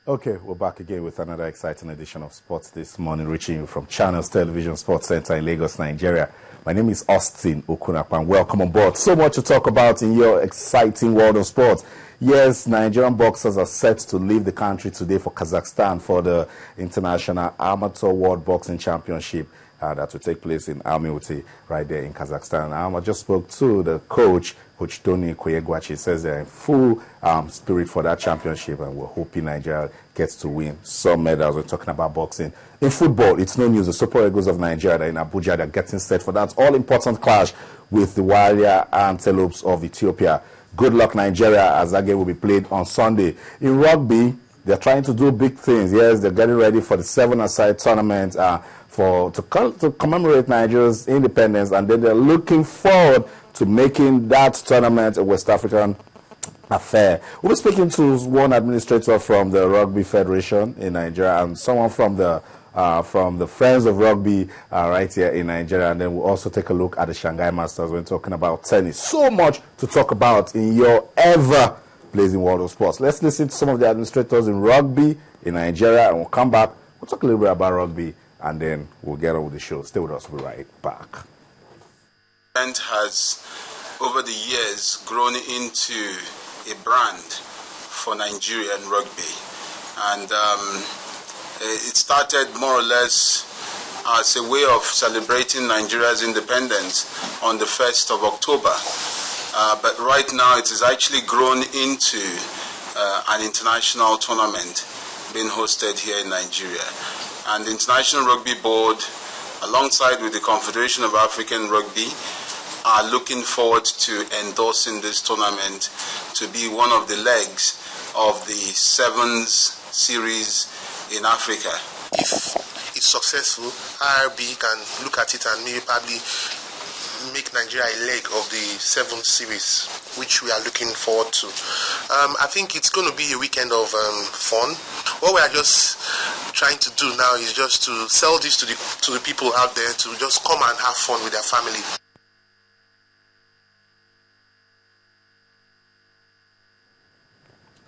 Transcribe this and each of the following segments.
Okay, we're back again with another exciting edition of Sports this morning, reaching you from Channels Television Sports Center in Lagos, Nigeria. My name is Austin Okunakpan. Welcome on board. So much to talk about in your exciting world of sports. Yes, Nigerian boxers are set to leave the country today for Kazakhstan for the International Amateur World Boxing Championship that will take place in Almaty, right there in Kazakhstan. I just spoke to the coach Tony Koyegwachi. Says they're in full spirit for that championship, and we're hoping Nigeria gets to win some medals. We're talking about boxing. In football, it's no news. The Super Eagles of Nigeria are in Abuja. They're getting set for that all-important clash with the Warrior Antelopes of Ethiopia. Good luck, Nigeria, as that game will be played on Sunday. In rugby, they're trying to do big things. Yes, they're getting ready for the 7-a-side tournament to commemorate Nigeria's independence, and then they're looking forward to making that tournament a West African affair. We'll be speaking to one administrator from the Rugby Federation in Nigeria and someone from the Friends of Rugby right here in Nigeria, and then we'll also take a look at the Shanghai Masters when talking about tennis. So much to talk about in your ever-blazing world of sports. Let's listen to some of the administrators in rugby in Nigeria, and we'll come back. We'll talk a little bit about rugby, and then we'll get on with the show. Stay with us. We'll be right back. Has over the years grown into a brand for Nigerian rugby, and it started more or less as a way of celebrating Nigeria's independence on the 1st of October, but right now it has actually grown into an international tournament being hosted here in Nigeria, and the International Rugby Board, alongside with the Confederation of African Rugby, are looking forward to endorsing this tournament to be one of the legs of the Sevens series in Africa. If it's successful, IRB can look at it and maybe probably make Nigeria a leg of the Sevens series, which we are looking forward to. I think it's going to be a weekend of fun. What we are just trying to do now is just to sell this to the people out there to just come and have fun with their family.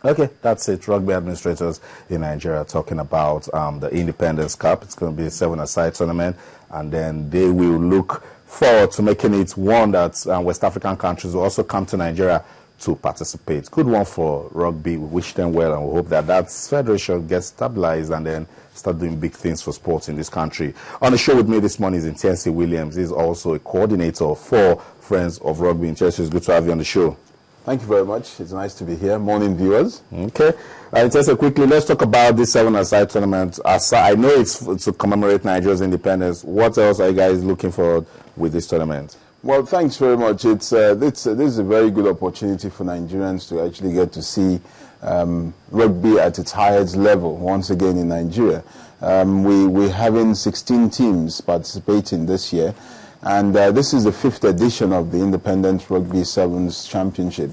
Okay, that's it. Rugby administrators in Nigeria talking about the Independence Cup. It's going to be a 7-a-side tournament, and then they will look forward to making it one that West African countries will also come to Nigeria to participate. Good one for rugby. We wish them well, and we hope that that federation gets stabilized and then start doing big things for sports in this country. On the show with me this morning is Ntiensi Williams. He's also a coordinator for Friends of Rugby. Ntiensi, it's good to have you on the show. Thank you very much. It's nice to be here. Morning, viewers. Okay. Just quickly, let's talk about this 7-a-side tournament. I know it's to commemorate Nigeria's independence. What else are you guys looking for with this tournament? Well, thanks very much. This is a very good opportunity for Nigerians to actually get to see rugby at its highest level once again in Nigeria. We're having 16 teams participating this year. And this is the 5th edition of the Independent Rugby Sevens Championship.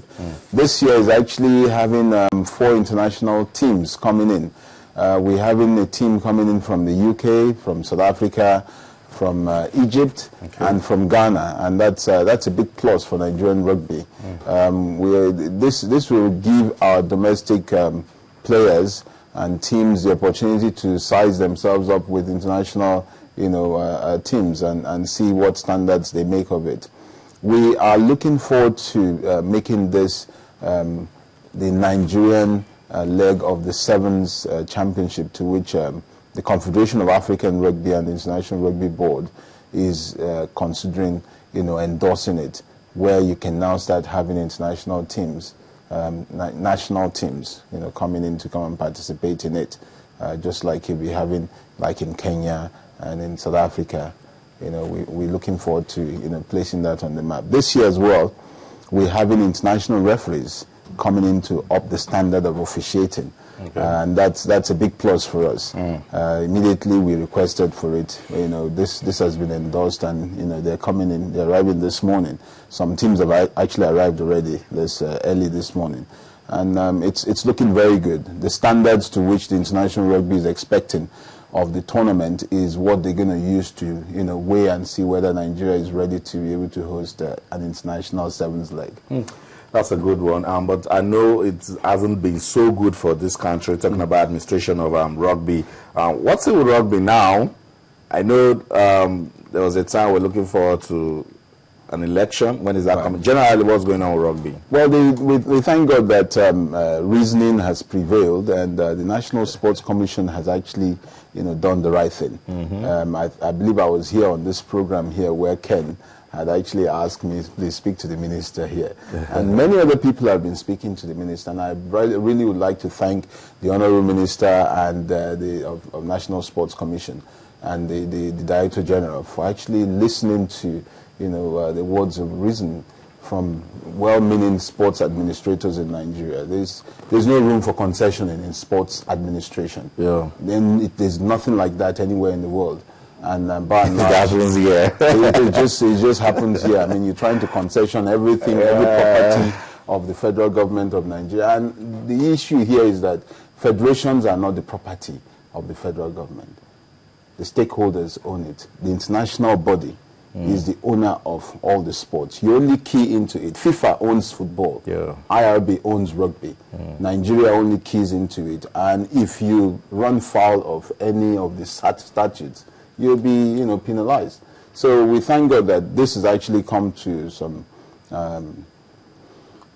This year is actually having 4 international teams coming in. We're having a team coming in from the UK, from South Africa, from Egypt, and from Ghana, and that's a big plus for Nigerian rugby. This will give our domestic players and teams the opportunity to size themselves up with international teams and see what standards they make of it. We are looking forward to making this the Nigerian leg of the Sevens Championship, to which the Confederation of African Rugby and the International Rugby Board is considering endorsing it, where you can now start having international teams, national teams, coming in to come and participate in it, just like you'll be having like in Kenya and in South Africa. We're looking forward to placing that on the map. This year as well, we're having international referees coming in to up the standard of officiating, and that's a big plus for us. Immediately we requested for it. This has been endorsed, and they're coming in. They're arriving this morning. Some teams have actually arrived already early this morning, and it's looking very good. The standards to which the international rugby is expecting of the tournament is what they're going to use to weigh and see whether Nigeria is ready to be able to host an international sevens leg. That's a good one. But I know it hasn't been so good for this country, talking about administration of rugby. What's it with rugby now? I know there was a time we're looking forward to an election. When is that coming? Generally, what's going on with rugby? Well, we thank God that reasoning has prevailed, and the National Sports Commission has actually, done the right thing. I believe I was here on this program here where Ken had actually asked me, please speak to the minister here. And many other people have been speaking to the minister, and I really would like to thank the Honourable Minister and of National Sports Commission and the Director General for actually listening to the words of reason from well-meaning sports administrators in Nigeria. There's no room for concession in sports administration. Yeah. There's nothing like that anywhere in the world. And by and It happens here. it just happens here. I mean, you're trying to concession everything, every property of the federal government of Nigeria. And the issue here is that federations are not the property of the federal government. The stakeholders own it. The international body is the owner of all the sports. You only key into it. FIFA owns football. Yeah. IRB owns rugby. Nigeria only keys into it. And if you run foul of any of the statutes, you'll be, penalized. So we thank God that this has actually come to some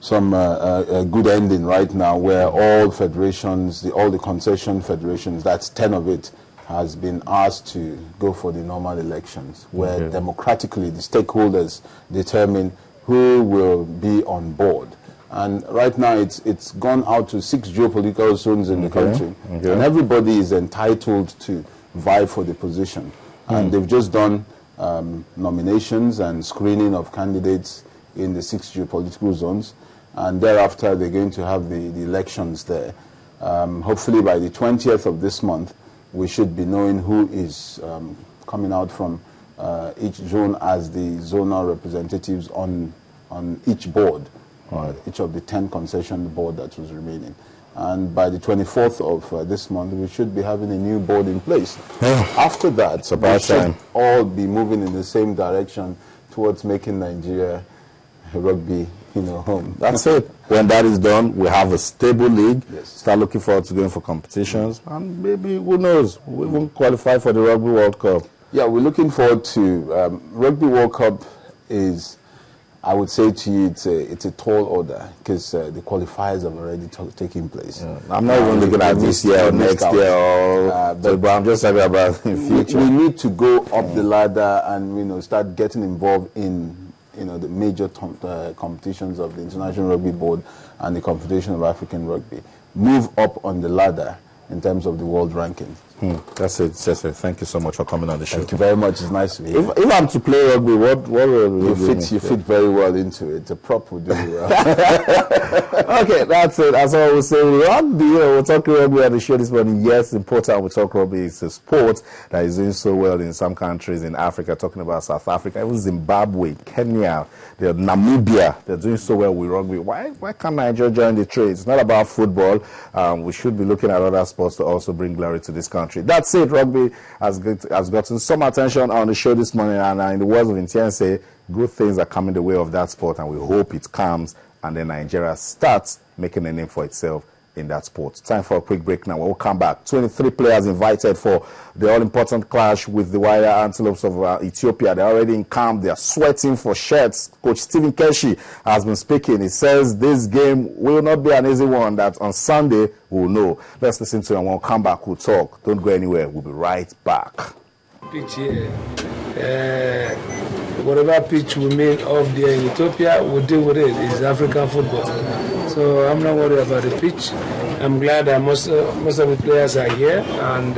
good ending right now, where all federations, all the concession federations, that's 10 of it, has been asked to go for the normal elections, where democratically the stakeholders determine who will be on board. And right now it's gone out to 6 geopolitical zones in the country, and everybody is entitled to vie for the position. And they've just done nominations and screening of candidates in the 6 geopolitical zones, and thereafter they're going to have the elections there. Hopefully by the 20th of this month, we should be knowing who is coming out from each zone as the zonal representatives on each board, each of the 10 concession board that was remaining. And by the 24th of this month, we should be having a new board in place. After that, we should all be moving in the same direction towards making Nigeria rugby home. That's it. When that is done, we have a stable league. Start looking forward to going for competitions, and maybe, who knows, we won't qualify for the Rugby World Cup. Yeah, we're looking forward to Rugby World Cup. Is, I would say to you, it's a tall order, because the qualifiers have already taken place. I'm not even looking at this year or next year, but I'm just talking about the future. We need to go up the ladder and start getting involved in the major competitions of the International Rugby Board and the Confederation of African Rugby. Move up on the ladder in terms of the world rankings. That's it, Cesar. Thank you so much for coming on the show. Thank you very much. It's nice to be here. If I'm to play rugby, what will you fit? You fit very well into it. A prop would do well. Okay, that's it. As I always say, rugby. We're talking rugby on the show this morning. Yes, important. We talk rugby. It's a sport that is doing so well in some countries in Africa. Talking about South Africa, even Zimbabwe, Kenya, Namibia. They're doing so well with rugby. Why can't Nigeria join the trade? It's not about football. We should be looking at other sports to also bring glory to this country. That's it. Rugby has gotten some attention on the show this morning, and in the words of Ntiensi, good things are coming the way of that sport, and we hope it comes and then Nigeria starts making a name for itself in that sport. Time for a quick break now. We'll come back. 23 players invited for the all-important clash with the Warrior Antelopes of Ethiopia. They're already in camp. They are sweating for shirts. Coach Stephen Keshi has been speaking. He says this game will not be an easy one, that on Sunday we'll know. Let's listen to him. When we come back, we'll talk. Don't go anywhere. We'll be right back. Pitch here. Whatever pitch we make up there in Ethiopia, we'll deal with it. It's African football. So I'm not worried about the pitch. I'm glad that most of the players are here, and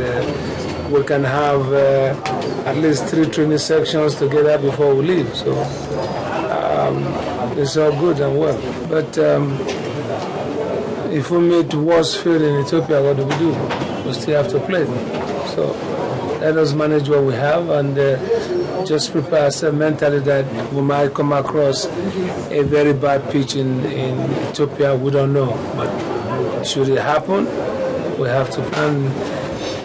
we can have at least 3 training sections together before we leave. So it's all good and well. But if we meet worse field in Ethiopia, what do? We still have to play. So let us manage what we have and just prepare ourselves mentally that we might come across a very bad pitch in Ethiopia. We don't know, but should it happen, we have to plan.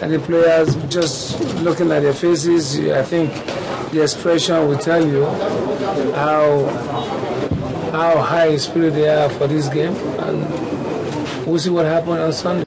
And the players, just looking at their faces, I think the expression will tell you how how high spirit they are for this game, and we'll see what happens on Sunday.